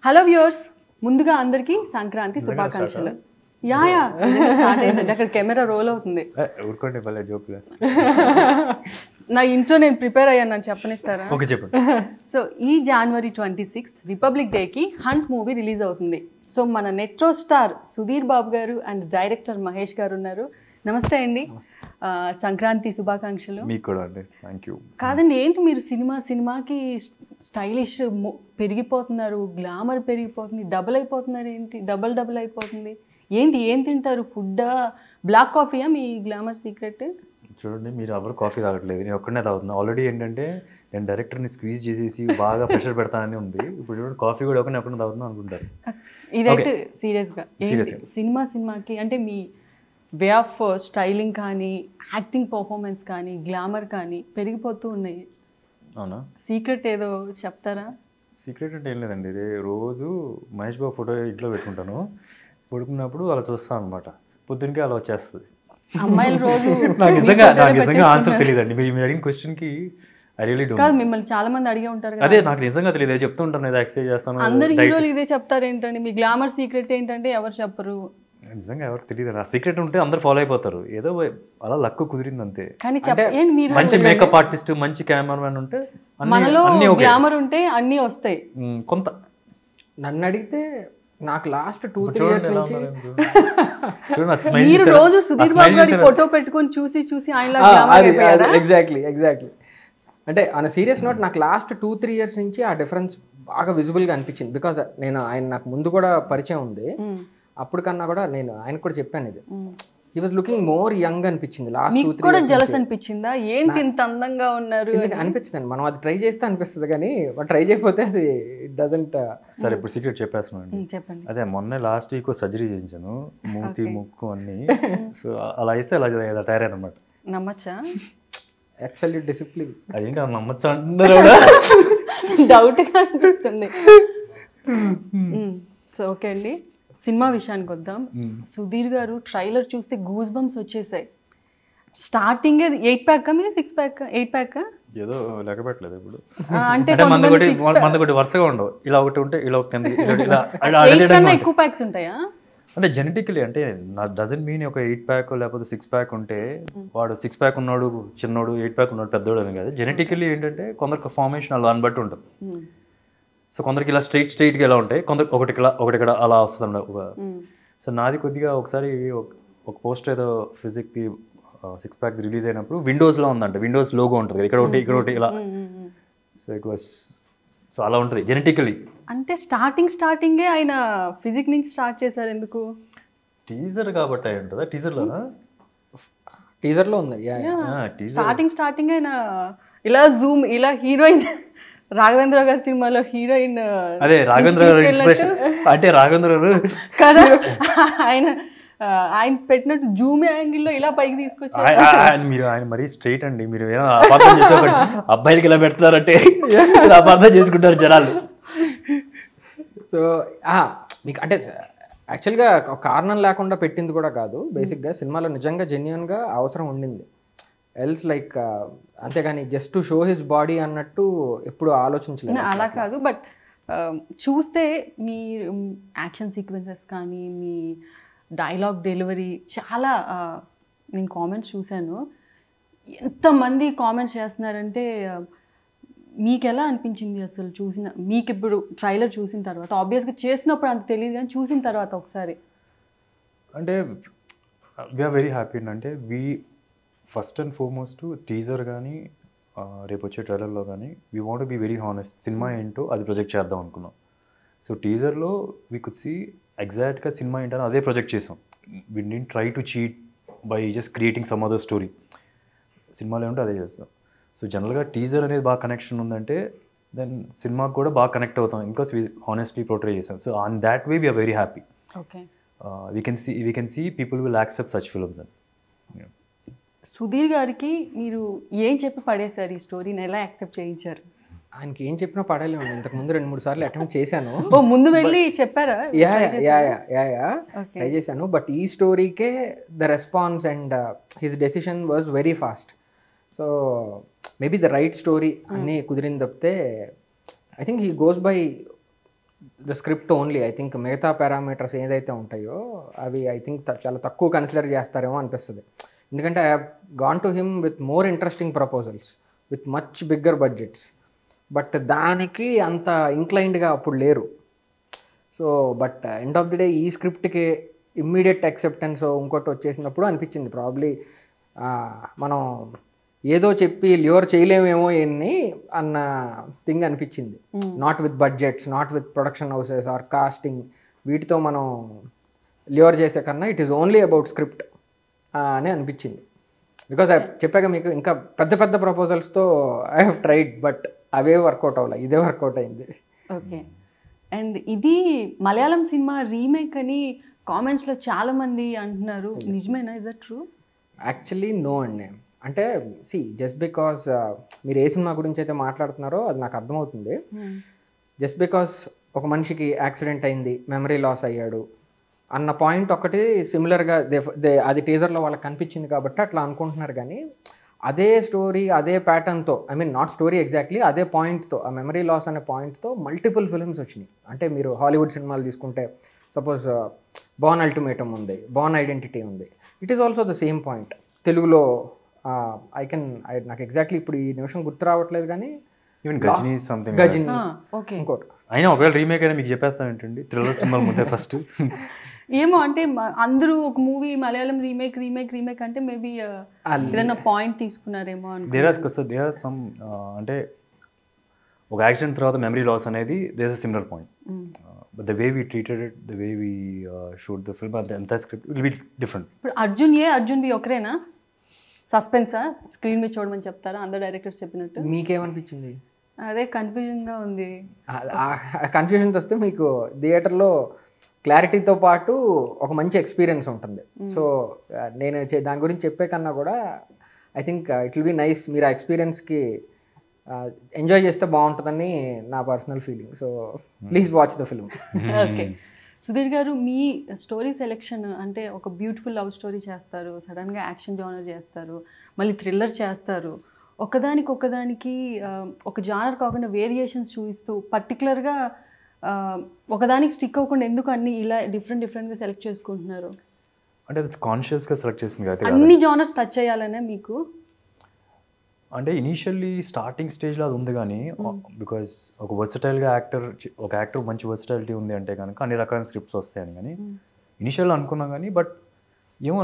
Hello viewers, ముందుగా అందరికీ సంక్రాంతి శుభాకాంక్షలు. యా స్టార్ట్ అయిందండి. అక్కడ కెమెరా రోల్ అవుతుంది. నా ఇంట్లో నేను ప్రిపేర్ అయ్యాను, నన్ను చెప్పనిస్తారా? సో ఈ January 26 రిపబ్లిక్ డేకి హంట్ మూవీ రిలీజ్ అవుతుంది. సో మన నెట్రో స్టార్ సుధీర్ బాబు గారు అండ్ డైరెక్టర్ మహేష్ గారు ఉన్నారు. నమస్తే అండి, సంక్రాంతి శుభాకాంక్షలు. మీకు కూడా అండి. Thank you. కాదండి, ఏంటి మీరు సినిమాకి స్టైలిష్ పెరిగిపోతున్నారు, గ్లామర్ పెరిగిపోతుంది, డబుల్ అయిపోతున్నారు, ఏంటి డబుల్ అయిపోతుంది ఏంటి? ఏం తింటారు? ఫుడ్డా, బ్లాక్ కాఫీయా మీ గ్లామర్ సీక్రెట్? చూడండి, మీరు ఎవరు కాఫీ తాగట్లేదు, నేను ఒక్కడనే తాగుతున్నాను. ఆల్రెడీ ఏంటంటే నేను డైరెక్టర్ని స్క్వీజ్ చేసేసి బాగా ప్రెషర్ పెడతానని ఉంది. ఇప్పుడు చూడండి, కాఫీ కూడా ఒకరిని ఎక్కడ తాగుతున్నాను అనుకుంటారు. ఇదైతే సీరియస్గా సినిమాకి అంటే మీ వే ఆఫ్ స్టైలింగ్ కానీ, యాక్టింగ్ పర్ఫార్మెన్స్ కానీ, గ్లామర్ కానీ పెరిగిపోతూ ఉన్నాయి. అవునా? సీక్రెట్ ఏదో చెప్తారా? సీక్రెట్ అంటే ఏం లేదండి, ఇదే రోజు మహేష్ బాబు ఫోటో ఇంట్లో పెట్టుకుంటాను. పడుకున్నప్పుడు అలా చూస్తాను అనమాట. పొద్దున్నకే అలా వచ్చేస్తుంది. అమ్మాయిలు రోజు నాకు నిజంగా ఆన్సర్ తెలియదండి. మీరు అడిగిన క్వశ్చన్కి ఐ రియలీ డోంట్. కాదు, మిమ్మల్ని చాలా మంది అడిగే ఉంటారు. అదే నాకు నిజంగా తెలియదు, చెప్తూ ఉంటాను, ఏదో ఎక్సర్సైజ్ చేస్తాను. అందరు హీరోలు ఇదే చెప్తారు. ఏంటండి మీ గ్లామర్ సీక్రెట్ ఏంటంటే ఎవరు చెప్పరు? నిజంగా ఎవరు తెలియదు. ఆ సీక్రెట్ ఉంటే అందరు ఫాలో అయిపోతారు. ఏదో అలా లక్ కుదిరింది అంతే. కానీ మంచి మేకప్ ఆర్టిస్ట్, మంచి కెమెరామెన్ ఉంటే మనలో గ్లామర్ ఉంటే అన్నీ వస్తాయి. కొంత నన్ను అడిగితే నాకు లాస్ట్ 2-3 years నుంచి మీరు రోజు సుధీర్ బాబు గారి ఫోటో పెట్టుకొని చూసి ఎగ్జాక్ట్లీ అంటే ఆన్ సీరియస్ నోట్ నాకు లాస్ట్ 2-3 years నుంచి ఆ డిఫరెన్స్ బాగా విజిబుల్గా అనిపించింది. బికాజ్ ఆయన నాకు ముందు కూడా పరిచయం ఉంది. అప్పుడు కన్నా కూడా నేను ఆయనకు కూడా చెప్పాను, ఇది he was looking more young అనిపించింది. లాస్ట్ 2-3 years జలస్ అనిపించిందా? ఏంటి ఇంత అందంగా ఉన్నారు అనిపించింది. మనం అది ట్రై చేస్తే అనిపిస్తుంది, కానీ ట్రై చేయకపోతే అది డజంట్. సరే, ఇప్పుడు సీక్రెట్ చెప్పేస్తున్నాను. చెప్పండి. అదే మొన్న లాస్ట్ వీక్ సర్జరీ చేయించాను, మూతి ముక్కు అన్ని. సో అలా ఇస్తే అలా తయారైన అనమాట. నమ్మచ్చా? Absolute discipline. అదేం కాదు, నమ్మచ్చా అంటున్నారు, డౌట్గా అనిపిస్తుంది. సో ఓకే అండి, సినిమా విషయానికి వద్దాం. సుధీర్ గారు ట్రైలర్ చూస్తే గూస్ బంప్స్ వచ్చేసాయి. స్టార్టింగ్ 8 pack మీద 6 pack 8 pack ఏదో లెక్క పెట్టలేదు ఇప్పుడు. అంటే మనది వరుసగా ఉండవు, ఇలా ఒకటి ఉంటే ఇలా ఒకటి ఎక్కువ ప్యాక్స్ ఉంటాయా? అంటే జెనెటికలీ, అంటే డజంట్ మీన్ ఒక 8 pack లేకపోతే 6 pack ఉంటే వాడు 6 pack ఉన్నాడు చిన్నోడు, 8 pack ఉన్నాడు పెద్దోడు అని కాదు. జెనెటికలీ ఏంటంటే కొందరికి ఫార్మేషన్ అలా అని బట్టి ఉంటుంది. సో కొందరికి ఇలా స్ట్రైట్గా ఇలా ఉంటాయి, కొందరికి ఒకటి అలా వస్తుంది ఒక. సో నాది కొద్దిగా ఒకసారి ఒక పోస్టర్ ఏదో ఫిజిక్కి 6 pack రిలీజ్ అయినప్పుడు విండోస్లో ఉందంట. విండోస్ లోగో ఉంటుంది, ఇక్కడ ఒకటి ఇలా. సో ఇట్ వాస్, సో అలా ఉంటుంది జెనెటికలీ. అంటే స్టార్టింగే ఆయన ఫిజిక్ నుంచి స్టార్ట్ చేశారు. ఎందుకు? టీజర్ కాబట్టి అయి ఉంటుందా? టీజర్లో ఉంది. స్టార్టింగ్ ఆయన ఇలా జూమ్, ఇలా హీరోయిన్ రాఘవేంద్ర గారి సినిమాలో హీరోయిన్, అదే రాఘవేంద్ర గారు ఇన్స్పిరేషన్. అంటే రాఘవేంద్ర గారు కదా, ఆయన పెట్టినట్టు జూమ్ యాంగిల్లో ఇలా పైకి తీసుకొచ్చారు. ఆయన మరీ స్ట్రైట్ అండి. మీరు అపార్థం చేసే అబ్బాయిలకి ఇలా పెడుతున్నారంటే అపార్థం చేసుకుంటారు జనాలు. సో మీకు అంటే యాక్చువల్గా కారణం లేకుండా పెట్టింది కూడా కాదు. బేసిక్గా సినిమాలో నిజంగా జెన్యూన్గా అవసరం ఉండింది. ఎల్స్ లైక్ అంతేగాని just to show his body అన్నట్టు ఎప్పుడు ఆలోచించలేదు. అలా కాదు, బట్ చూస్తే మీ యాక్షన్ సీక్వెన్సెస్ కానీ, మీ డైలాగ్ డెలివరీ చాలా, నేను కామెంట్స్ చూశాను. ఎంతమంది కామెంట్స్ చేస్తున్నారంటే, మీకు ఎలా అనిపించింది అసలు మీకు ఇప్పుడు ట్రైలర్ చూసిన తర్వాత? ఆబ్వియస్గా చేసినప్పుడు అంత తెలియదు, కానీ చూసిన తర్వాత ఒకసారి అంటే వీఆర్ వెరీ హ్యాపీ. అంటే ఫస్ట్ అండ్ ఫార్మోస్ట్ టీజర్ కానీ రేపు వచ్చే ట్రైలర్లో కానీ we want be very honest. సినిమా ఏంటో అది ప్రొజెక్ట్ చేద్దాం అనుకున్నాం. సో టీజర్లో వీ కుడ్ సీ ఎగ్జాక్ట్గా సినిమా ఏంటని అదే ప్రొజెక్ట్ చేసాం. We didn't try to cheat by just creating some other story. సినిమాలో ఏమిటో అదే చేస్తాం. సో జనరల్గా టీజర్ అనేది బాగా కనెక్షన్ ఉందంటే దెన్ సినిమాకి కూడా బాగా కనెక్ట్ అవుతాం, బికాస్ వీ హానెస్ట్లీ పోర్ట్రే చేసాం. So on that way we are very happy. Okay, we can see people will accept such films. అని సుధీర్ గారికి మీరు ఏం చెప్పి పడేశారు ఈ స్టోరీని? ఎలా యాక్సెప్ట్ చేయించారు? ఆయనకి ఏం చెప్పినా పడలేము. ఇంతకుముందు 2-3 సార్లు అటెంప్ట్ చేశాను. ముందు వెళ్ళి చెప్పారా? ట్రై చేశాను. బట్ ఈ స్టోరీకే the response and his decision was very fast. So maybe the right story అన్నీ కుదిరింది తప్పితే I think he goes by the script only. I think మిగతా పారామీటర్స్ ఏదైతే ఉంటాయో అవి ఐ థింక్ చాలా తక్కువ కన్సిడర్ చేస్తారేమో అనిపిస్తుంది. ఎందుకంటే I have gone to him with more interesting proposals with much bigger budgets, but దానికి అంత ఇంక్లైన్డ్గా అప్పుడు లేరు. So but end of the day ఈ స్క్రిప్ట్కి ఇమ్మీడియట్ యాక్సెప్టెన్స్ ఇంకోటి వచ్చేసినప్పుడు అనిపించింది ప్రాబ్లీ మనం ఏదో చెప్పి లివర్ చేయలేమేమో ఎన్ని అన్న థింగ్ అనిపించింది. Not with budgets, not with production houses or casting, వీటితో మనం లివర్ చేసే కన్నా it is only about script అని అనిపించింది. బికాజ్ చెప్పాక మీకు ఇంకా పెద్ద పెద్ద ప్రపోజల్స్తో ఐ హ్యావ్ ట్రైడ్, బట్ అవే వర్కౌట్ అవ్వాలి, ఇదే వర్కౌట్ అయింది. ఓకే. అండ్ ఇది మలయాళం సినిమా రీమేక్ అని కామెంట్స్లో చాలామంది అంటున్నారు, నిజమేనా? Is that true? Actually no అండి. అంటే జస్ట్ బికాస్ మీరు ఏ సినిమా గురించి అయితే మాట్లాడుతున్నారో అది నాకు అర్థమవుతుంది. జస్ట్ బికాస్ ఒక మనిషికి యాక్సిడెంట్ అయింది, మెమరీ లాస్ అయ్యాడు అన్న పాయింట్ ఒకటి సిమిలర్గా అది టీజర్లో వాళ్ళకి కనిపించింది కాబట్టి అట్లా అనుకుంటున్నారు. కానీ అదే స్టోరీ అదే ప్యాటర్న్తో, I mean not story exactly, అదే పాయింట్తో, ఆ మెమరీ లాస్ అనే పాయింట్తో మల్టిపుల్ ఫిల్మ్స్ వచ్చినాయి. అంటే మీరు హాలీవుడ్ సినిమాలు తీసుకుంటే సపోజ్ బార్న్ అల్టిమేటమ్ ఉంది, బార్న్ ఐడెంటిటీ ఉంది, it is also the same point. తెలుగులో నాకు ఎగ్జాక్ట్లీ ఇప్పుడు ఈ నిమిషం గుర్తు రావట్లేదు కానీ ఈవెన్ గజనీ సంథింగ్, గజనీ ఇంకోటి అయినా ఒకవేళ రీమేక్ అయినా మీకు చెప్పేస్తాను ఏంటండి, థ్రిల్లర్ సినిమాల ముందే ఫస్ట్ ఏమో అంటే అందరూ ఒక మూవీ మలయాళం రీమేక్ అంటే మేబీ ఏదైనా పాయింట్ తీసుకున్నారేమో దేర్ సమ్ అంటే ఒక యాక్సిడెంట్ తర్వాత మెమరీ లాస్ అనేది there is similar point, but the way we treated it, the way we shoot the film, అంత స్క్రిప్ట్ విల్ బి డిఫరెంట్. ఇప్పుడు అర్జున్ బి ఒకరేనా? సస్పెన్సా? స్క్రీన్ మీద చూడమని చెప్తారా అందరు డైరెక్టర్స్ చెప్పినట్టు? మీకేమనిపించింది? అదే కన్ఫ్యూజన్గా ఉంది. కన్ఫ్యూజన్ వస్తే మీకు థియేటర్లో క్లారిటీతో పాటు ఒక మంచి ఎక్స్పీరియన్స్ ఉంటుంది. సో నేను దాని గురించి చెప్పే కన్నా కూడా I think it will be nice. మీరు ఆ ఎక్స్పీరియన్స్కి ఎంజాయ్ చేస్తే బాగుంటుందని నా personal feeling. So please watch the film. Okay. Sudheer గారు, మీ స్టోరీ సెలెక్షన్ అంటే ఒక బ్యూటిఫుల్ లవ్ స్టోరీ చేస్తారు, సడన్గా యాక్షన్ జానర్ చేస్తారు, మళ్ళీ థ్రిల్లర్ చేస్తారు, ఒకదానికి ఒక జానర్ కాకుండా వేరియేషన్స్ చూపిస్తూ పర్టికులర్గా ఒకదానికి స్టిక్ అవ్వకుండా ఎందుకు అన్ని ఇలా డిఫరెంట్గా సెలెక్ట్ చేసుకుంటున్నారు? అంటే అది కాన్షియస్గా సెలెక్ట్ చేసింది కదా, అన్ని జానర్స్ టచ్ చేయాలనే మీకు? అంటే ఇనీషియల్లీ స్టార్టింగ్ స్టేజ్లో అది ఉంది కానీ బికాజ్ ఒక యాక్టర్ మంచి వర్సటాలిటీ ఉంది అంటే కనుక అన్ని రకాల స్క్రిప్ట్స్ వస్తాయని కానీ ఇనీషియల్గా అనుకున్నాం కానీ, బట్ ఏమో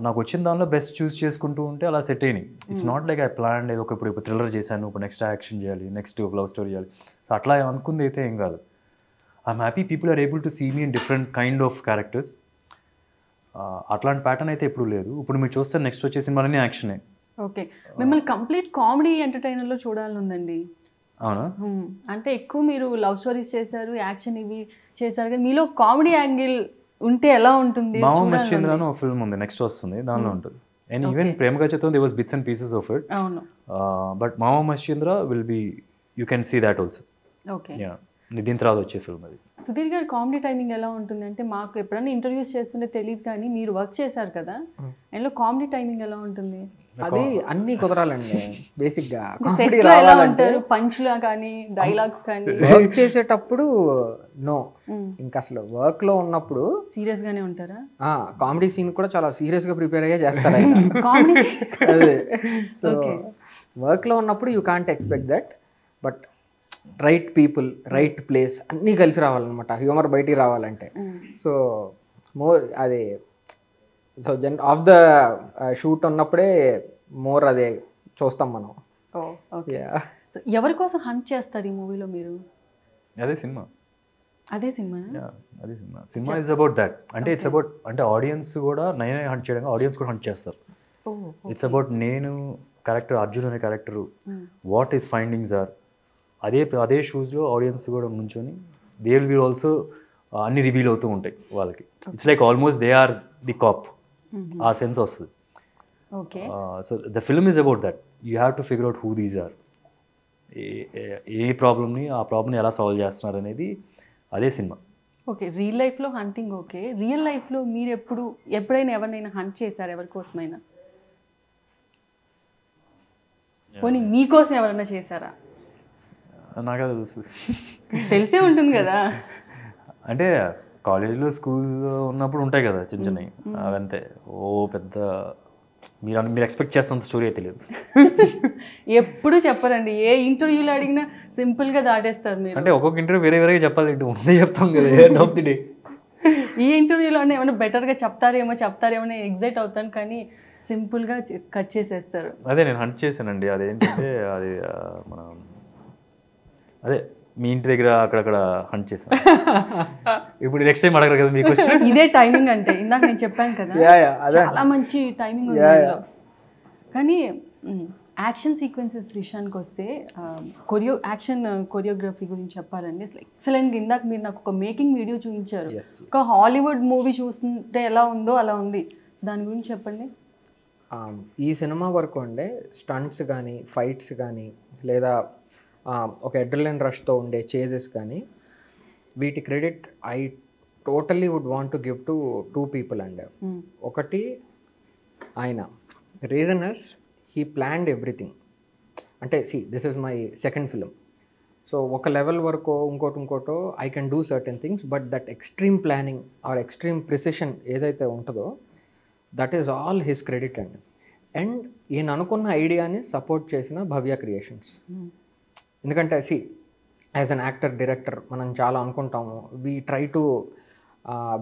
నాకు వచ్చిన దానిలో బెస్ట్ చూస్ చేసుకుంటూ ఉంటే అలా సెట్ అయినాయి. It's not like I plan ఏదో ఒక ఇప్పుడు థ్రిల్లర్ చేశాను, ఇప్పుడు నెక్స్ట్ యాక్షన్ చేయాలి, నెక్స్ట్ లవ్ స్టోరీ చేయాలి, సో అట్లా అనుకుంది అయితే ఏం కాదు. I'm happy people are able to see me in different kind of characters. అట్లాంటి ప్యాటర్న్ అయితే ఎప్పుడు లేదు. ఇప్పుడు మీరు చూస్తే నెక్స్ట్ వచ్చే సినిమాలన్నీ యాక్షనే. ఓకే. మిమ్మల్ని కంప్లీట్ కామెడీ ఎంటర్టైనర్లో చూడాలని ఉందండి. అవునా? అంటే ఎక్కువ మీరు లవ్ స్టోరీస్ చేశారు, యాక్షన్ ఇవి చేశారు, కానీ మీలో కామెడీ యాంగిల్ ఉంటే ఎలా ఉంటుంది? మామ మశ్చంద్ర అని ఒక ఫిల్మ్ ఉంది, నెక్స్ట్ వస్తుంది, దానిలో ఉంటుంది. అండ్ ఈవెన్ ప్రేమ కథతో they was bits and pieces of it. అవును. But Mama Mascheendra will be, you can see that also. Okay. దీని తర్వాత వచ్చే ఫిల్మ్ అది. సుధీర్ గారి కామెడీ టైమింగ్ ఎలా ఉంటుంది అంటే, మాకు ఎప్పుడైనా ఇంటర్వ్యూస్ చేస్తుంటే తెలియదు కానీ మీరు వర్క్ చేశారు కదా, అందులో కామెడీ టైమింగ్ ఎలా ఉంటుంది? అది అన్ని కుదరాలండి బేసిక్గా. ఎలా ఉంటారు? పంచ్లా కానీ డైలాగ్స్ కానీ? వర్క్ చేసేటప్పుడు నో, ఇంకా అసలు వర్క్ లో ఉన్నప్పుడు సీరియస్ గానే ఉంటారా? కామెడీ సీన్ కూడా చాలా సీరియస్ గా ప్రిపేర్ అయ్యే చేస్తారు కామెడీ. అదే. సో వర్క్ లో ఉన్నప్పుడు you can't expect that, but right people, right place అన్నీ కలిసి రావాలన్నమాట, హ్యూమర్ బయటికి రావాలంటే. సో మోర్ అది ఆఫ్ ద షూట్ ఉన్నప్పుడే మోర్ అదే చూస్తాం మనం. ఎవరి కోసం హంట్ చేస్తారు ఈ మూవీలో మీరు? అదే సినిమా. అదే సినిమా సినిమా ఇస్ అబౌట్ దట్. అంటే ఇట్స్ అబౌట్, అంటే ఆడియన్స్ కూడా నేనే హంట్ చేయడం, ఆడియన్స్ కూడా హంట్ చేస్తారు. ఇట్స్ అబౌట్ నేను క్యారెక్టర్ అర్జున్ అనే character what is findings are, అదే షూస్లో ఆడియన్స్ కూడా నుంచొని దే విల్ బి ఆల్సో అన్ని రివీల్ అవుతూ ఉంటాయి వాళ్ళకి. It's like almost they are the cop, ఆ సెన్స్ వస్తుంది. So the film is about that. You have to figure out who these are, ఏ ప్రాబ్లమ్ని ఆ ప్రాబ్లమ్ని ఎలా సాల్వ్ చేస్తున్నారు అనేది అదే సినిమా. ఓకే. రియల్ లైఫ్లో హంటింగ్ ఓకే, రియల్ లైఫ్లో మీరు ఎప్పుడైనా ఎవరినైనా హంట్ చేశారు? ఎవరికోసమైనా? పోనీ మీకోసం ఎవరైనా చేశారా? నాకే తెలుస్తుంది. తెలిసే ఉంటుంది కదా. అంటే కాలేజ్లో స్కూల్లో ఉన్నప్పుడు ఉంటాయి కదా చిన్న చిన్నవి, అవంతే. ఓ పెద్ద మీరు ఎక్స్పెక్ట్ చేస్తున్నంత స్టోరీ అయితే లేదు. ఎప్పుడు చెప్పరండి, ఏ ఇంటర్వ్యూలో అడిగినా సింపుల్గా దాటేస్తారు మీరు. అంటే ఒక్కొక్క ఇంటర్వ్యూ వేరే వేరేగా చెప్పాలి, ముందే చెప్తాం కదా ఎండ్ ఆఫ్ ది డే. ఈ ఇంటర్వ్యూలోనే ఏమైనా బెటర్గా చెప్తారేమో నేను ఎగ్జైట్ అవుతాను, కానీ సింపుల్గా కట్ చేసేస్తారు. అదే నేను హంట్ చేశానండి. అదేంటంటే అది మన అదే మీ ఇంటి దగ్గర అక్కడక్కడ హంట్ చేశాను. ఇప్పుడు నెక్స్ట్ టైం అడగరు కదా మీకు. ఇదే టైమింగ్ అంటే ఇందాక నేను చెప్పాను కదా, చాలా మంచి టైమింగ్ ఉంది అందులో. కానీ యాక్షన్ సీక్వెన్సెస్ విషయానికి వస్తే యాక్షన్ కొరియోగ్రఫీ గురించి చెప్పాలండి. అసలు ఎక్సలెంట్గా ఇందాక మీరు నాకు ఒక మేకింగ్ వీడియో చూపించారు. ఒక హాలీవుడ్ మూవీ చూస్తుంటే ఎలా ఉందో అలా ఉంది, దాని గురించి చెప్పండి. ఈ సినిమా వరకు ఉండే స్టంట్స్ కానీ ఫైట్స్ కానీ లేదా ఒక అడ్రినలిన్ రష్తో ఉండే చేజెస్ కానీ, వీటి credit I totally would want to give to 2 people అండి. ఒకటి ఆయన, reason is he planned everything. అంటే this is my second film. So ఒక లెవెల్ వరకు ఇంకోటో I can do certain things, but that extreme planning or extreme precision ఏదైతే ఉంటుందో that is all his credit అండి. అండ్ ఈయన అనుకున్న ఐడియాని సపోర్ట్ చేసిన భవ్య క్రియేషన్స్. ఎందుకంటే యాజ్ అన్ యాక్టర్ డైరెక్టర్ మనం చాలా అనుకుంటాము, we try to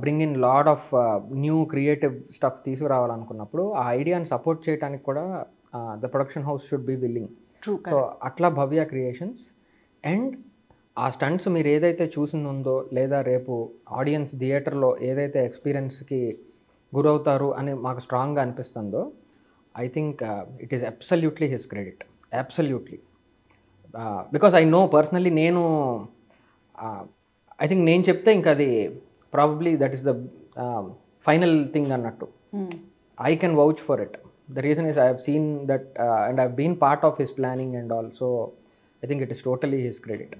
bring in lot of new creative stuff తీసుకురావాలనుకున్నప్పుడు ఆ ఐడియాని సపోర్ట్ చేయడానికి కూడా the production house should be willing. So అట్లా భవ్య క్రియేషన్స్. అండ్ ఆ స్టంట్స్ మీరు ఏదైతే చూసిందో లేదా రేపు ఆడియన్స్ థియేటర్లో ఏదైతే ఎక్స్పీరియన్స్కి గురవుతారు అని మాకు స్ట్రాంగ్గా అనిపిస్తుందో, I think it is absolutely his credit, absolutely. Because I know personally, నేను ఐ థింక్ నేను చెప్తే ఇంకా అది probably that is the final thing అన్నట్టు. I can vouch for it. The reason is I have seen that and I have been part of his planning and all. So I think it is totally his credit.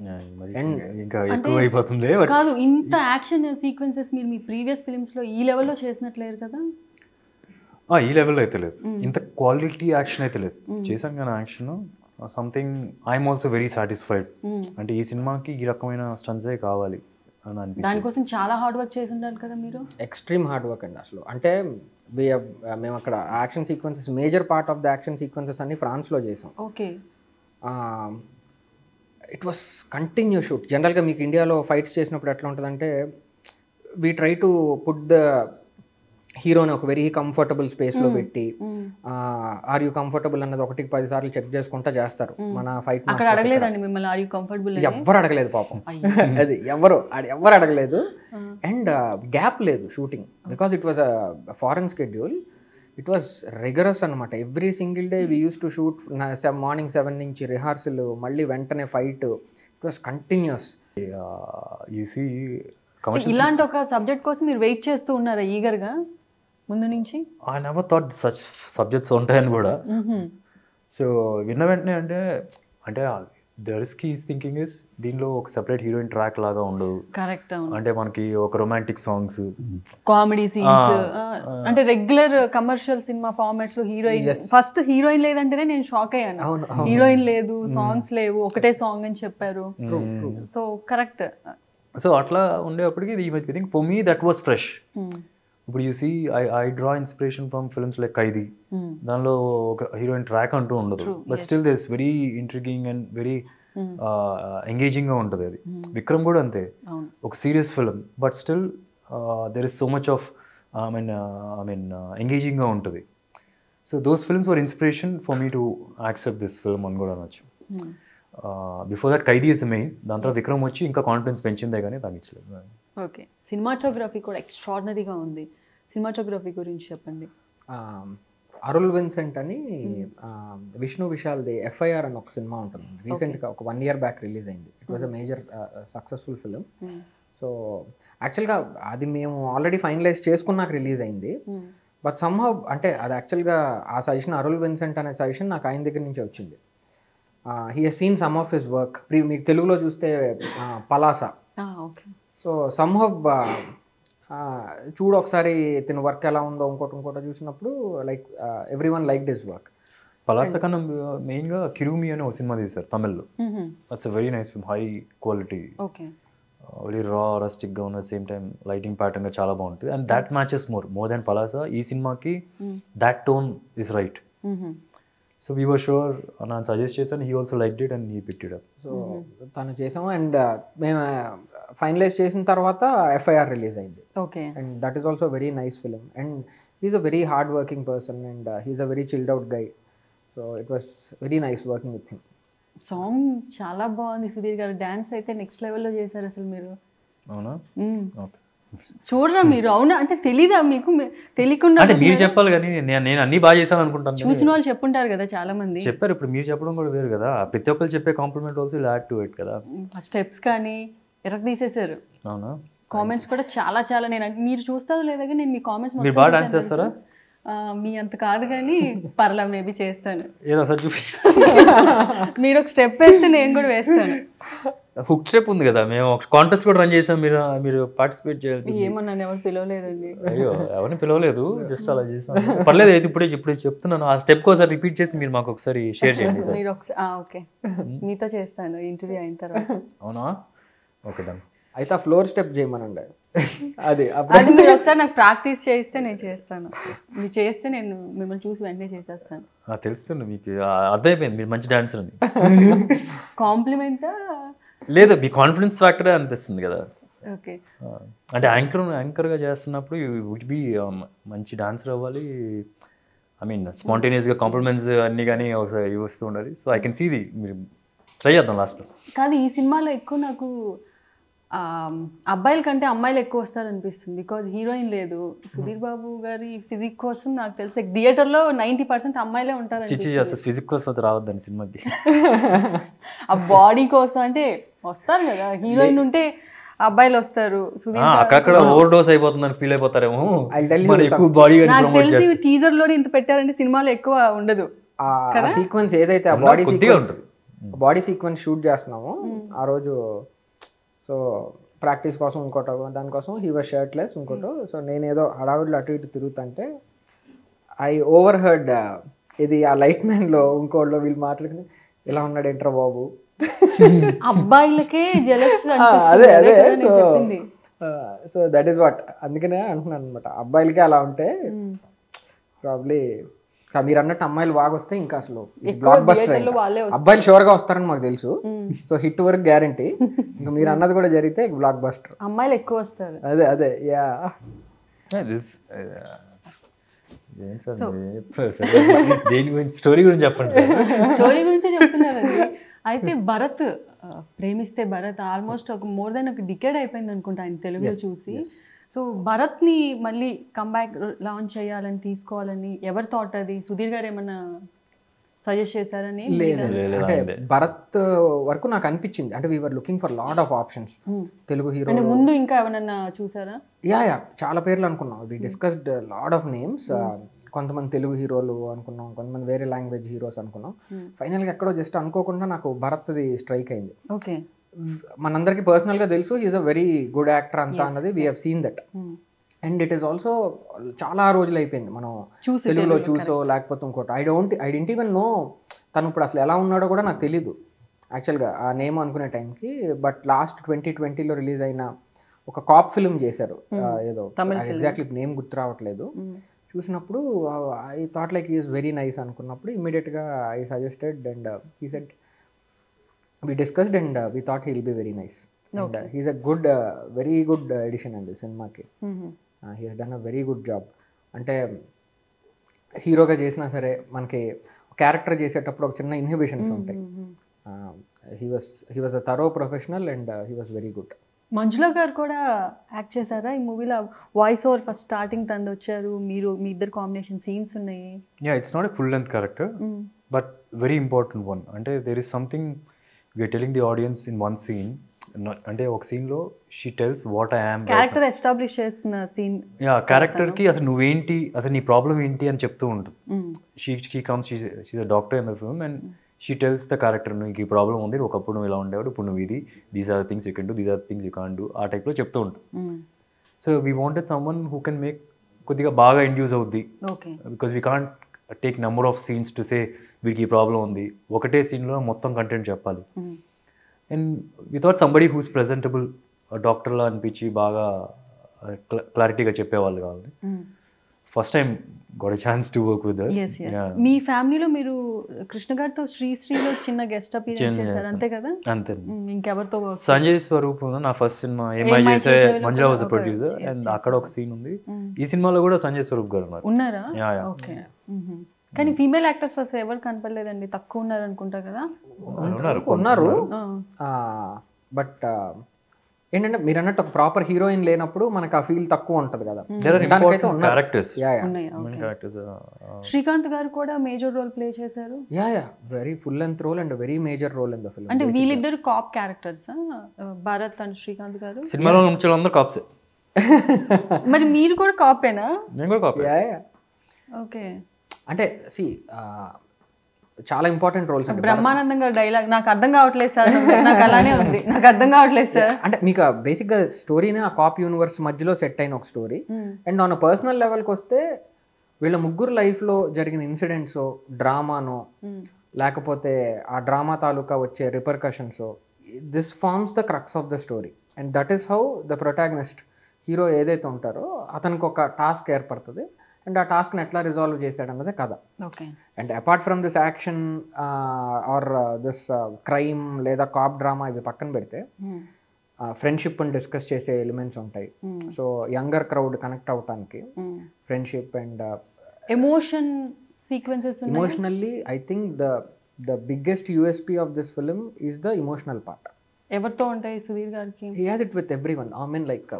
ఇంకా ఎక్కువ అయిపోతుంది కాదు, ఇంత action sequences మీరు మీ previous ఫిలిమ్స్లో ఈ లెవెల్లో చేసినట్లేరు కదా. ఈ లెవెల్లో అయితే లేదు, ఇంత క్వాలిటీ యాక్షన్ అయితే లేదు. చేశాం కానీ action something I'm also very satisfied. అంటే ఈ సినిమాకి ఈ రకమైన స్టన్సే కావాలి అని అనిపించింది. దానికోసం చాలా హార్డ్ వర్క్ చేసి ఉండాలి కదా మీరు. ఎక్స్ట్రీమ్ హార్డ్ వర్క్ అండి అసలు. అంటే మేము అక్కడ action sequences, major part of the action sequences అన్ని ఫ్రాన్స్లో చేసాం. Okay. It was continue shoot. జనరల్గా మీకు ఇండియాలో ఫైట్స్ చేసినప్పుడు ఎట్లా ఉంటుందంటే, we try to put the హీరోని ఒక వెరీ కంఫర్టబుల్ స్పేస్లో పెట్టి, ఆర్ యూ కంఫర్టబుల్ అన్నది 1-10 సార్లు చెక్ చేసుకుంటా చేస్తారు మన ఫైట్. అడగలేదండి మిమ్మల్ని ఆర్ యూ కంఫర్టబుల్? ఎవ్వరు అడగలేదు పాపం. అది ఎవరు అడగలేదు. అండ్ గ్యాప్ లేదు shooting, because it was a foreign schedule. It was rigorous అనమాట. Every single day we use to shoot. Morning 7 నుంచి రిహార్సల్, మళ్ళీ వెంటనే ఫైట్. It was continuous. ఇలాంటి ఒక సబ్జెక్ట్ కోసం మీరు వెయిట్ చేస్తూ ఉన్నారా ఈగర్గా ముందు నుంచి? I never thought such subjects ఉంటాయని కూడా. సో విన్న వెంటనే అంటే the risk is thinking is, దీనిలో ఒక సెపరేట్ హీరోయిన్ ట్రాక్ లాగా ఉండదు. కరెక్ట్. అంటే మనకి ఒక రొమాంటిక్ సాంగ్స్, కామెడీ సీన్స్, అంటే రెగ్యులర్ కమర్షియల్ సినిమా ఫార్మాట్స్ లో హీరోయిన్ ఫస్ట్ హీరోయిన్ లేదంటేనే నేను షాక్ అయ్యాను. హీరోయిన్ లేదు, సాంగ్స్ లేవు, ఒకటే సాంగ్ అని చెప్పారు. So correct. సో అట్లా ఉండేప్పటికి I think for me that was fresh. ఇప్పుడు you see I draw inspiration from films like Khaidi. దానిలో ఒక హీరోయిన్ ట్రాక్ అంటూ ఉండదు, but still this very intriguing and very ఎంగేజింగ్గా ఉంటుంది. అది విక్రమ్ కూడా అంతే, ఒక serious film but still there is so much of I mean ఎంగేజింగ్గా ఉంటుంది. So those films were inspiration for me to accept this film అని కూడా అనొచ్చు. Before that Khaidi is the main, దాని తర్వాత విక్రమ్ వచ్చి ఇంకా కాన్ఫిడెన్స్ పెంచిందే కానీ తగ్గించలేదు. ఓకే. సినిమాటోగ్రఫీ కూడా ఎక్స్ట్రాడినరీగా ఉంది. సినిమాటోగ్రఫీ గురించి చెప్పండి. అరుల్ విన్సెంట్ అని విష్ణు విశాల్ది FIR అని ఒక సినిమా ఉంటుంది, రీసెంట్గా ఒక 1 year బ్యాక్ రిలీజ్ అయింది. It was a major successful film. So యాక్చువల్గా అది మేము ఆల్రెడీ ఫైనలైజ్ చేసుకున్నాక రిలీజ్ అయింది. బట్ సమ్హౌ అంటే అది యాక్చువల్గా ఆ సజెషన్, అరుల్ విన్సెంట్ అనే సజెషన్ నాకు ఆయన దగ్గర నుంచి వచ్చింది. He has seen some of his work. మీకు తెలుగులో చూస్తే పలాస. సో సమ్హౌ చూడు ఒకసారి తిన వర్క్ ఎలా ఉందో ఇంకోటో చూసినప్పుడు like every one like this work. Palasa కన్నా మెయిన్గా కిరుమి అనే ఒక సినిమా తీశారు తమిళ్లో. That's a very nice film, high quality, okay. Very రా రస్టిక్గా ఉన్న సేమ్ టైం లైటింగ్ ప్యాటర్న్గా చాలా బాగుంటుంది. And that matches more than Palasa. ఈ సినిమాకి that tone is right. So we were sure, నేను సజెస్ట్ చేశాను, he also like it and he picked it up. So తను చేసాము అండ్ మేము ఫైనలైజ్ చేసిన తర్వాత FIR రిలీజ్ అయింది. Okay. And that is also very nice film and he's a very hard working person and he's a very chilled out guy. So it was very nice working with him. Song చాలా బాగుంది సుధీర్ గారు. Dance అయితే next లెవెల్లో చేశారు అసలు మీరు. అవునా? Okay. చూడరా మీరు? అవునా అంటే తెలీదా మీకు? తెలియకుండా అంటే మీరు చెప్పాలి కానీ నేను అన్ని బాగా చేశాను అనుకుంటాను. చూసిన వాళ్ళు చెప్పుంటారు కదా చాలా మంది. చెప్పారు. ఇప్పుడు మీరు చెప్పడం కూడా వేరు కదా. ప్రతి ఒక్కరు చెప్పే compliment also will add to it కదా. ఆ స్టెప్స్ కానీ ఎరగ తీసేశారు. అవునా? కామెంట్స్ కూడా చాలా చాలా, నేను మీరు చూస్తారో లేదా కానీ నేను మీ కామెంట్స్ మీరు బాగా డాన్స్ చేస్తారా? మీ అంత కాదు కానీ పర్లా మేబీ చేస్తాను. ఏదో సార్ చూపి. మీరు ఒక స్టెప్ వేస్తే నేను కూడా వేస్తాను. హుక్ స్టెప్ ఉంది కదా, మేము ఒక కాంటెస్ట్ కూడా రన్ చేసాం, మీరు పార్టిసిపేట్ చేయాల్సి. ఏమన్నా ఎవరు పిలవలేదండి. అయ్యో, ఎవరిని పిలవలేదు, జస్ట్ అలా చేసాం. పర్లేదు, అయితే ఇప్పుడు చెప్తున్నాను. ఆ స్టెప్ ఒకసారి రిపీట్ చేసి మీరు మాకు ఒకసారి షేర్ చేయండి సార్. మీరు ఒకసారి ఓకే, మీతో చేస్తాను ఇంటర్వ్యూ అయిన తర్వాత. అవునా? Okay done. అయితే ఆ ఫ్లోర్ స్టెప్ చేయమనండి. అది మీరు ఒకసారి నాకు ప్రాక్టీస్ చేయిస్తే నేను చేస్తాను. మీరు చేస్తే నేను మిమ్మల్ని చూసి వెంటనే చేసేస్తాను. తెలుస్తుంది మీకు, అర్థమైపోయింది మీరు మంచి డాన్సర్ అని. కాంప్లిమెంటా లేదు, మీ కాన్ఫిడెన్స్ ఫ్యాక్టరే అనిపిస్తుంది కదా. ఓకే. అంటే యాంకర్గా చేస్తున్నప్పుడు వుడ్ బి మంచి డాన్సర్ అవ్వాలి. ఐ మీన్ స్పాంటేనియస్గా కాంప్లిమెంట్స్ అన్నీ కానీ ఒకసారి వస్తూ ఉండాలి. So I can see the, మీరు ట్రై చేద్దాం లాస్ట్లో. కాదు, ఈ సినిమాలో ఎక్కువ నాకు అబ్బాయిల కంటే అమ్మాయిలు ఎక్కువ వస్తారనిపిస్తుంది. బికాజ్ హీరోయిన్ లేదు. సుధీర్ బాబు గారి ఫిజిక్ కోసం నాకు తెలిసి థియేటర్లో 90% అమ్మాయిలే ఉంటారు. అసలు ఫిజిక్ కోసం రావద్దని సినిమాకి. ఆ బాడీ కోసం అంటే వస్తారు కదా, హీరోయిన్ ఉంటే అబ్బాయిలు వస్తారు. అక్కడ ఓవర్ డోస్ అయిపోతుందని ఫీల్ అయిపోతారేమో. నాకు తెలిసి టీజర్ లోనే ఇంత పెట్టారంటే సినిమాలో ఎక్కువ ఉండదు. సీక్వెన్స్ ఏదైతే బాడీ సీక్వెన్స్ షూట్ చేస్తున్నామో ఆ రోజు, సో ప్రాక్టీస్ కోసం ఇంకోటో దానికోసం హీ వాజ్ షర్ట్లెస్ ఇంకోటో. సో నేను ఏదో హడావుడిలో అటు ఇటు తిరుగుతుంటే ఐ ఓవర్ హర్డ్ ఇది ఆ లైట్ మ్యాన్లో ఇంకోట్లో వీళ్ళు మాట్లాడుకుని, ఇలా ఉన్నాడు ఏంట్రా బాబు. అబ్బాయిలకే జెలస్. అదే సో దట్ ఈస్ వాట్, అందుకనే అంటున్నాను అనమాట. అబ్బాయిలకే అలా ఉంటే ప్రాబ్లీ మీరు అన్నట్టు అమ్మాయిలు బాగా వస్తే ఇంకా అసలు బ్లాక్ బస్టర్. అబ్బాయిలు షూర్గా వస్తారని మాకు తెలుసు. సో హిట్ వరకు గ్యారంటీ. ఇంకా మీరు అన్నది కూడా జరిగితే బ్లాక్ బస్టర్. అమ్మాయిలు ఎక్కువ వస్తారు. అదే యా. స్టోరీ గురించి చెప్పండి. స్టోరీ గురించే చెప్తున్నారండి. అయితే భరత్, ప్రేమిస్తే భరత్ ఆల్మోస్ట్ ఒక మోర్ దెన్ ఒక డికేడ్ అయిపోయింది అనుకుంటా ఆయన తెలుగులో చూసి. సో భరత్ని మళ్ళీ కంబ్యాక్ లాంచ్ చేయాలని, తీసుకోవాలని ఎవరి థాట్ అది? సుధీర్ గారు ఏమన్నా సజెస్ట్ చేశారని? అంటే భరత్ వరకు నాకు అనిపించింది, అంటే we are looking for lot of options. Telugu hero ముందు ఇంకా ఏమన్నా చూసారా? యా చాలా పేర్లు అనుకున్నాం. We discussed lot of names. కొంతమంది తెలుగు హీరోలు అనుకున్నాం, కొంతమంది వేరే లాంగ్వేజ్ హీరోస్ అనుకున్నాం. ఫైనల్గా ఎక్కడో జస్ట్ అనుకోకుండా నాకు భరత్ది స్ట్రైక్ అయింది. ఓకే. మనందరికీ పర్సనల్గా తెలుసు, is a very good actor అంతా అన్నది we have seen that. And it is also చాలా రోజులు అయిపోయింది మనం తెలుగులో చూసో లేకపోతే ఇంకోటి. ఐ డెంట్ ఈవెన్ నో తను ఇప్పుడు అసలు ఎలా ఉన్నాడో కూడా నాకు తెలీదు యాక్చువల్గా ఆ నేమ్ అనుకునే టైంకి. బట్ లాస్ట్ 2020లో రిలీజ్ అయిన ఒక కాప్ ఫిల్మ్ చేశారు ఏదో, ఎగ్జాక్ట్లీ నేమ్ గుర్తు రావట్లేదు. చూసినప్పుడు I thought like is very nice అనుకున్నప్పుడు ఇమ్మీడియట్గా I suggested and he said, we discussed and we thought he'll be very nice. And he's a good very good addition in the cinema ki. He has done a very good job. అంటే హీరోగా చేసినా సరే మనకి character చేసేటప్పుడు ఒక చిన్న inhibitions ఉంటాయి. he was a thorough professional and he was very good. మంజుల గారు కూడా యాక్ట్ చేశారా ఈ మూవీలో? వాయిస్ ఓవర్ ఫస్ట్ స్టార్టింగ్ తంది వచ్చారు, మీరు మీ ఇద్దరు కాంబినేషన్ సీన్స్ ఉన్నాయి. Yeah, it's not a full length character but very important one. అంటే there is something we are telling the audience in one scene. అంటే ఒక సీన్లో she tells what I am. Character establish చేస్తున్న సీన్. యా, క్యారెక్టర్కి అసలు నువ్వేంటి, అసలు నీ ప్రాబ్లం ఏంటి అని చెప్తూ ఉంటుంది. She comes, she's a doctor in the film and she tells the character, నీకు ఈ ప్రాబ్లం ఉంది, ఒకప్పుడు నువ్వు ఇలా ఉండేవాడు, ఇప్పుడు నువ్వు ఇది, these are things you can do, these are things you can do, ఆ టైప్లో చెప్తూ ఉంటుంది. So we wanted someone who can make కొద్దిగా బాగా ఇండ్యూస్ అవుద్ది. Because we can't take number of scenes to say వీడికి ఈ ప్రాబ్లం ఉంది. ఒకటే సీన్లో మొత్తం కంటెంట్ చెప్పాలి. And without somebody who's presentable డాక్టర్లా అనిపించి బాగా క్లారిటీగా చెప్పేవాళ్ళు కావాలి. First time got a chance to work with her. మీ ఫ్యామిలీలో మీరు కృష్ణ గారితో శ్రీశ్రీలో చిన్న గెస్ట్ అపీరెన్స్ చేశారు అంతే కదా? అంతే. ఇంకెవరితో? సంజయ్ స్వరూప్ నా ఫస్ట్ సినిమా ఏమై చేసే మంజులా వాజ్ ప్రొడ్యూసర్ అండ్ అక్కడ ఒక సీన్ ఉంది. ఈ సినిమాలో కూడా సంజయ్ స్వరూప్ గారు ఉన్నారా? ఓకే. కానీ ఫీమేల్ యాక్టర్స్ అసలు ఎవరు కనపడలేదండి, తక్కువ ఉన్నారు అనుకుంటా కదా? ఉన్నారు, బట్ ఏంటంటే మీరు అన్నట్టు ఒక ప్రాపర్ హీరోయిన్ లేనప్పుడు మనకు ఆ ఫీల్ తక్కువ ఉంటుంది కదా. శ్రీకాంత్ గారు కూడా మేజర్ రోల్ ప్లే చేశారు. Very full length role and very major role in the film. అంటే వీళ్ళిద్దరు cop characters, Bharat and Srikanth గారు సినిమాలో నుంచి అందరూ కాప్స్. మరి మీరు కూడా కాపేనా? నేను కూడా కాపే. ఓకే. అంటే సి చాలా ఇంపార్టెంట్ రోల్స్ అంటే బ్రహ్మానందంగా డైలాగ్ నాకు అర్థం కావట్లేదు సార్, నాకు అలానే ఉంది, నాకు అర్థం కావట్లేదు సార్. అంటే మీకు బేసిక్గా స్టోరీనే ఆ కాప్ యూనివర్స్ మధ్యలో సెట్ అయిన ఒక స్టోరీ. అండ్ ఆన్ పర్సనల్ లెవెల్కి వస్తే వీళ్ళ ముగ్గురు లైఫ్లో జరిగిన ఇన్సిడెంట్స్, డ్రామానో లేకపోతే ఆ డ్రామా తాలూకా వచ్చే repercussions, this forms the crux of the story. And that is how the protagonist hero ఏదైతే ఉంటారో అతనికి ఒక టాస్క్ ఏర్పడుతుంది. అండ్ ఆ టాస్క్ని ఎట్లా రిజాల్వ్ చేశాడన్నదే కథ. And apart from this action or this crime లేదా కాప్ డ్రామా ఇవి పక్కన పెడితే ఫ్రెండ్షిప్ని డిస్కస్ చేసే ఎలిమెంట్స్ ఉంటాయి. సో యంగర్ క్రౌడ్ కనెక్ట్ అవటానికి friendship and emotion sequences. Emotionally I think the biggest USP of this film is the emotional part. ఎవరితో ఉంటాయి సుధీర్ గారికి? He has it with everyone. I mean like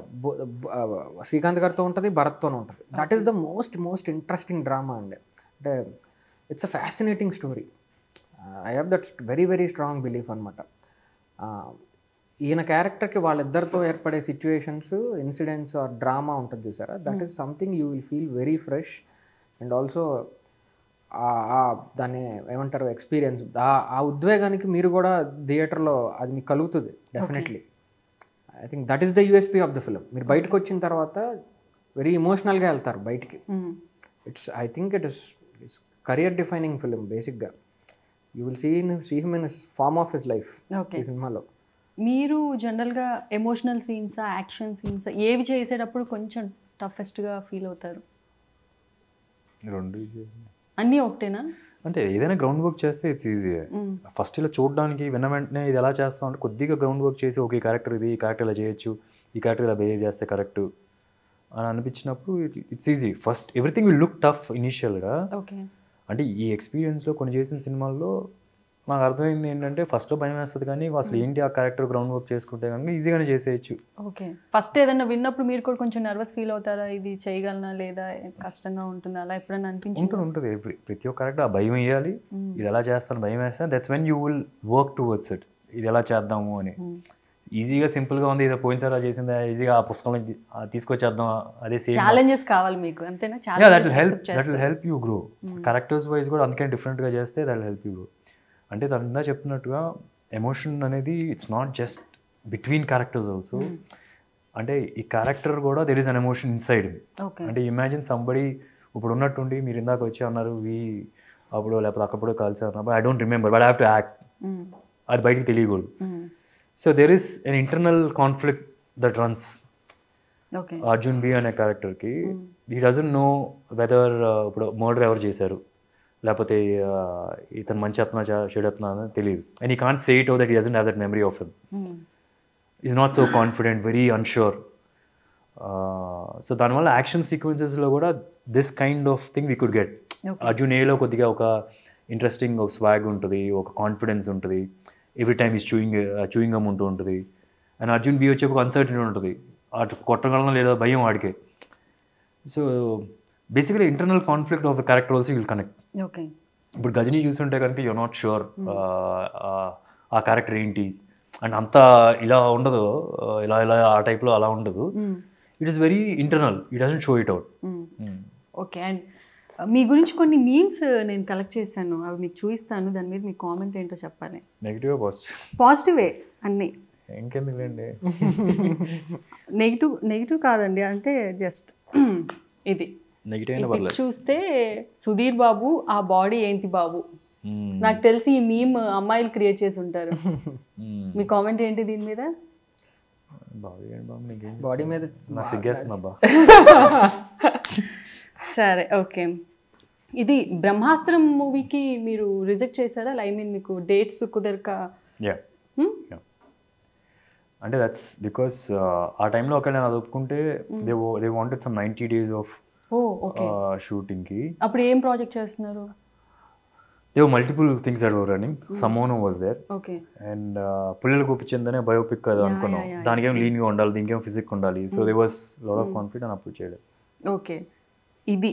Srikanth గారితో ఉంటుంది, భరత్తోనే ఉంటుంది. That is the most interesting drama అండి. అంటే it's a fascinating story. I have that very strong belief అనమాట. ఈయన క్యారెక్టర్కి వాళ్ళిద్దరితో ఏర్పడే సిచ్యువేషన్స్, ఇన్సిడెంట్స్ ఆర్ డ్రామా ఉంటుంది చూసారా, that is something you will feel very fresh. And also దాన్ని ఏమంటారు ఎక్స్పీరియన్స్, ఆ ఉద్వేగానికి మీరు కూడా థియేటర్లో అది మీకు కలుగుతుంది definitely. I think that is the USP of the film. మీరు బయటకు వచ్చిన తర్వాత వెరీ ఇమోషనల్గా వెళ్తారు బయటికి. I think it is career defining film బేసిక్గా. You will see him in form of his life ఈ సినిమాలో. మీరు జనరల్గా ఎమోషనల్ సీన్స్, యాక్షన్ సీన్స్ ఏవి చేసేటప్పుడు కొంచెం టఫెస్ట్గా ఫీల్ అవుతారు? అన్నీ ఒకటేనా? అంటే ఏదైనా గ్రౌండ్ వర్క్ చేస్తే ఇట్స్ ఈజీ. ఫస్ట్ ఇలా చూడడానికి విన్న వెంటనే ఇది ఎలా చేస్తాం అంటే కొద్దిగా గ్రౌండ్ వర్క్ చేసి ఓకే క్యారెక్టర్ ఇది, ఈ క్యారెక్టర్ ఇలా చేయొచ్చు, ఈ క్యారెక్టర్ ఇలా బిహేవ్ చేస్తే కరెక్ట్ అని అనిపించినప్పుడు it's easy. First everything will look tough ఇనీషియల్గా. అంటే ఈ ఎక్స్పీరియన్స్లో కొన్ని చేసిన సినిమాల్లో నాకు అర్థమైంది ఏంటంటే ఫస్ట్లో భయం వేస్తుంది, కానీ అసలు ఏంటి ఆ క్యారెక్టర్ గ్రౌండ్ వర్క్ చేసుకుంటే కనుక ఈజీగానే చేసేయచ్చు. ఓకే. ఫస్ట్ ఏదైనా విన్నప్పుడు మీరు కూడా కొంచెం నర్వస్ ఫీల్ అవుతారా, ఇది చేయగలనా లేదా, కష్టంగా ఉంటుందా, అలా ఎప్పుడైనా అనిపించింది? ఉంటుంది. ప్రతి ఒక్క క్యారెక్టర్ ఆ భయం వేయాలి, ఇది ఎలా చేస్తాను భయం వేస్తాను. That's when you will work towards it, ఇది ఎలా చేద్దాము అని. ఈజీగా సింపుల్గా ఉంది, ఏదో పోయినసారి చేసిందా, ఈజీగా ఆ పుస్తకంలో తీసుకొచ్చేద్దాం, అదే సేమ్. ఛాలెంజెస్ కావాలి మీకు అంతేనా? That will help you grow. Characters wise కూడా అందుకే డిఫరెంట్గా చేస్తే that will help you grow. అంటే దాని చెప్తున్నట్టుగా ఎమోషన్ అనేది it's not just between characters also. అంటే ఈ క్యారెక్టర్ కూడా there is an emotion inside. అంటే ఇమాజిన్ సంబడి ఇప్పుడు ఉన్నట్టుండి మీరు ఇందాక వచ్చి అన్నారు అప్పుడు లేకపోతే అక్కడప్పుడు కలిసి అన్నప్పుడు I don't remember but I have to act, అది బయటికి తెలియకూడదు. So there is an internal conflict that runs. Arjun B అనే క్యారెక్టర్కి హీ డజంట్ నో వెదర్ ఇప్పుడు మర్డర్ ఎవరు చేశారు, లేకపోతే ఇతను మంచి అత్నా చెడు అత్నా అని తెలియదు. And he can't say it oh that he doesn't have that memory of him. Is not so confident, very unsure. So దానివల్ల యాక్షన్ సీక్వెన్సెస్లో కూడా this kind of thing we could get. Arjun ఏలో కొద్దిగా ఒక ఇంట్రెస్టింగ్ ఒక స్వాగ్ ఉంటుంది, ఒక confidence ఉంటుంది, every time is chewing gum ఉంటూ ఉంటుంది. అండ్ అర్జున్ బి వచ్చే ఒక అన్సర్టనిటీ ఉంటుంది, అటు కొట్టగలన లేదా భయం వాడికే. So basically internal conflict of the character also will connect. ఇప్పుడు గజనీ చూస్తుంటే కనుక యూఆర్ నాట్ షూర్ ఆ క్యారెక్టర్ ఏంటి అండ్ అంతా ఇలా ఉండదు, ఇలా ఆ టైప్లో అలా ఉండదు. It is very internal, it doesn't show it out. Okay. And మీ గురించి కొన్ని మీమ్స్ నేను కలెక్ట్ చేశాను, అవి మీకు చూపిస్తాను, దాని మీద మీ కామెంట్ ఏంటో చెప్పాలి. Negative positive? పాజిటివే అన్నీ. ఇంకెందుకండి నెగిటివ్ కాదండి, అంటే జస్ట్ ఇది నెగిటివ్ ఈ అయినా పిక్ పర్లేదు. చూస్తే సుధీర్ బాబు ఆ బాడీ ఏంటి బాబు, నాకు తెలిసి ఈ మీమ్ అమ్మాయిలు క్రియేట్ చేసి ఉంటారు. మీ కామెంట్ ఏంటి దీని మీద? బాడీ మీద నాకు సిగ్గేస్తుంది అబ్బా. సరే ఓకే, ఇది బ్రహ్మాస్త్రం మూవీకి మీరు రిజెక్ట్ చేశారా? ఐ మీన్ మీకు డేట్స్ కుదరక? అంటే దట్స్ బికాస్ ఆ టైంలో ఒకవేళ నేను అది ఒప్పుకుంటే they wanted some 90 days of షూటింగ్కి. అప్పుడు ఏం ప్రాజెక్ట్ చేస్తున్నారు? There were multiple things that were running. Samono was there. Okay. And పుల్లలు కూపించిందనే బయోపిక్ కదా అనుకున్నాం. దానికేం లీన్గా ఉండాలి, దీనికేం ఫిజిక్ ఉండాలి. So they was lot of conflict అని అప్పుడు చేయడం. ఓకే, ఇది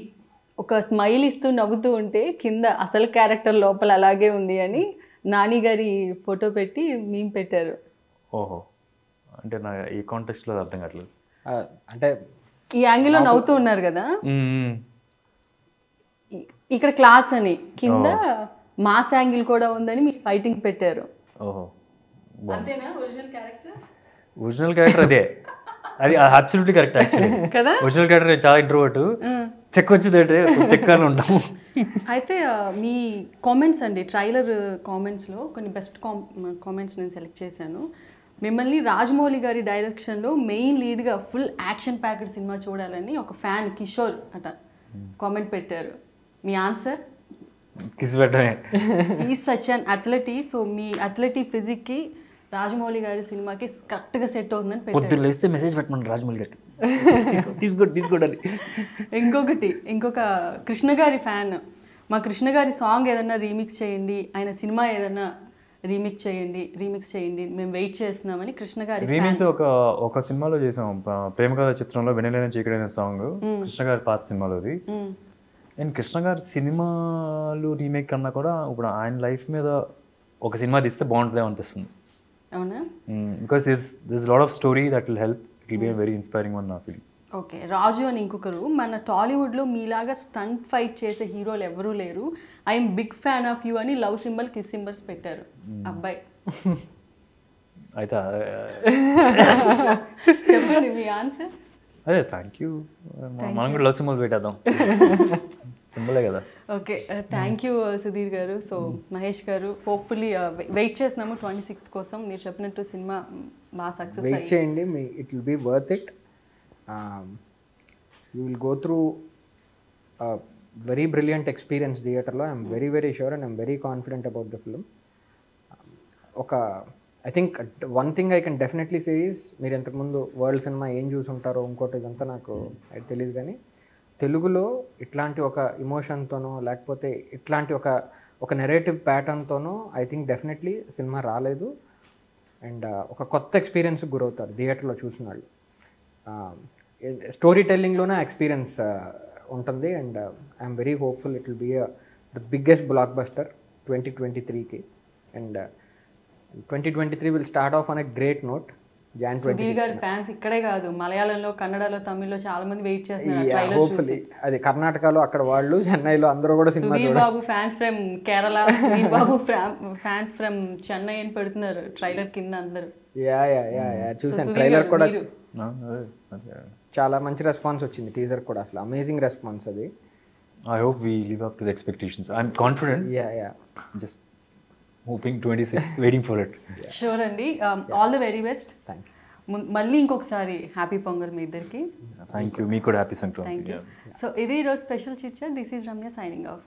ఒక స్మైల్ ఇస్తూ నవ్వుతూ ఉంటే కింద అసలు క్యారెక్టర్ లోపల అలాగే ఉంది అని నాని గారి ఫోటో పెట్టి మీమ్ పెట్టారు. ఓహో, అంటే నా ఈ కాంటెక్స్ట్లో అర్థం కావట్లేదు. అంటే ఈ యాంగిల్లో నవ్వుతూ ఉన్నారు కదా, ఇక్కడ క్లాస్ అని కింద మాస్ యాంగిల్ కూడా ఉందని మీరు ఫైటింగ్ పెట్టారు. ఓహో, అంతేనా ఒరిజినల్ క్యారెక్టర్? ఒరిజినల్ క్యారెక్టర్ అదే, అది అబ్సల్యూట్లీ కరెక్ట్ యాక్చువల్లీ కదా. ఒరిజినల్ క్యారెక్టర్ చాలా ఇంట్రోవర్ట్, తెక్కొచ్చిందంటే తెక్కని ఉంటాము. అయితే మీ కామెంట్స్ అండి, ట్రైలర్ కామెంట్స్లో కొన్ని బెస్ట్ కామెంట్స్ నేను సెలెక్ట్ చేశాను. మిమ్మల్ని రాజమౌళి గారి డైరెక్షన్లో మెయిన్ లీడ్గా ఫుల్ యాక్షన్ ప్యాకెడ్ సినిమా చూడాలని ఒక ఫ్యాన్ కిషోర్ అట కామెంట్ పెట్టారు. మీ ఆన్సర్? కిస్ పెట్టమే. ఈ సచ్ అన్ అథ్లెటీ, సో మీ అథ్లెటీ ఫిజిక్కి రాజమౌళి గారి సినిమాకి కరెక్ట్గా సెట్ అవుతుందని పెట్టారు. పొద్దున్న లేస్తే మెసేజ్ పెట్టమని రాజమౌళి గారికి తీసుకోండి అని. ఇంకొక కృష్ణ గారి ఫ్యాన్, మా కృష్ణ గారి సాంగ్ ఏదన్నా రీమిక్స్ చేయండి, ఆయన సినిమా ఏదన్నా రీమిక్స్ చేయండి, మేము వెయిట్ చేస్తున్నామని కృష్ణ గారి రీమిక్స్ ఒక సినిమాలో చేసాం, ప్రేమ కథ చిత్రంలో వెన్నెలైన చీకటైన సాంగ్ కృష్ణ గారి పాత సినిమాలోది. అండ్ కృష్ణ గారి సినిమాలు రీమేక్ కన్నా కూడా ఇప్పుడు ఆయన లైఫ్ మీద ఒక సినిమా తీస్తే బాగుంటుంది అనిపిస్తుంది. అవునా? Because this lot of story that will help, it will be very inspiring one నా ఫీలింగ్. ఓకే, రాజు అని ఇంకొకరు, మన టాలీవుడ్లో మీలాగా స్టంట్ ఫైట్ చేసే హీరోలు ఎవరూ లేరు, I'm big fan of you అని లవ్ సింబల్ కిస్ సింబల్స్ పెట్టారు అబ్బాయి. అయితే చెప్పండి మీ ఆన్సర్. అదే థ్యాంక్ యూ, మనం కూడా లవ్ సింబల్ పెట్టేద్దాం, సింబలే కదా. ఓకే, థ్యాంక్ యూ సుధీర్ గారు. సో మహేష్ గారు, హోప్ఫుల్లీ వెయిట్ చేస్తున్నాము 26th కోసం. మీరు చెప్పినట్టు సినిమా బాగా సక్సెస్ వెయిట్ చేయండి, it will be worth it. You will go through very brilliant experience థియేటర్లో. I'm very very sure and I'm very confident about the film. I think one thing I can definitely say is, మీరు ఇంతకుముందు world cinema ఏం చూసుంటారో ఇంకోటి ఇదంతా నాకు తెలియదు, కానీ తెలుగులో ఇట్లాంటి ఒక ఇమోషన్తోనో లేకపోతే ఇట్లాంటి ఒక నెరేటివ్ ప్యాటర్న్తోనో ఐ థింక్ డెఫినెట్లీ సినిమా రాలేదు. అండ్ ఒక కొత్త ఎక్స్పీరియన్స్కి గురవుతారు థియేటర్లో చూసిన వాళ్ళు. స్టోరీ టెల్లింగ్లోనే ఎక్స్పీరియన్స్ ఉంటుంది. And I'm very hopeful it will be the biggest blockbuster 2023కి. And 2023 will start off on a great note. Sudheer గారి ఫ్యాన్స్ ఇక్కడే కాదు, మలయాళంలో, కన్నడలో, తమిళ్లో చాలా మంది వెయిట్ చేస్తున్నారు. హోప్ఫుల్లీ అది కర్ణాటకలో అక్కడ వాళ్ళు, చెన్నైలో అందరూ కూడా cinema. Sudheer Babu fans from Kerala, Sudheer Babu fans from Chennai అని పెడుతున్నారు ట్రైలర్ కింద అందరూ. చూసాను ట్రైలర్ కూడా, చాలా మంచి రెస్పాన్స్ వచ్చింది. టీజర్ కూడా అసలు అమేజింగ్ రెస్పాన్స్ అది. I hope we live up to the expectations. I'm confident. Just hoping 26th, waiting for it. Sure అండి, all the very best. Thank you. మళ్ళీ ఇంకొకసారి హ్యాపీ పొంగల్ మీ ఇద్దరికి. థ్యాంక్ యూ, మీకు కూడా హ్యాపీ సంక్రాంతి. సో ఇది ఈరోజు special chit chat. This is Ramya signing of.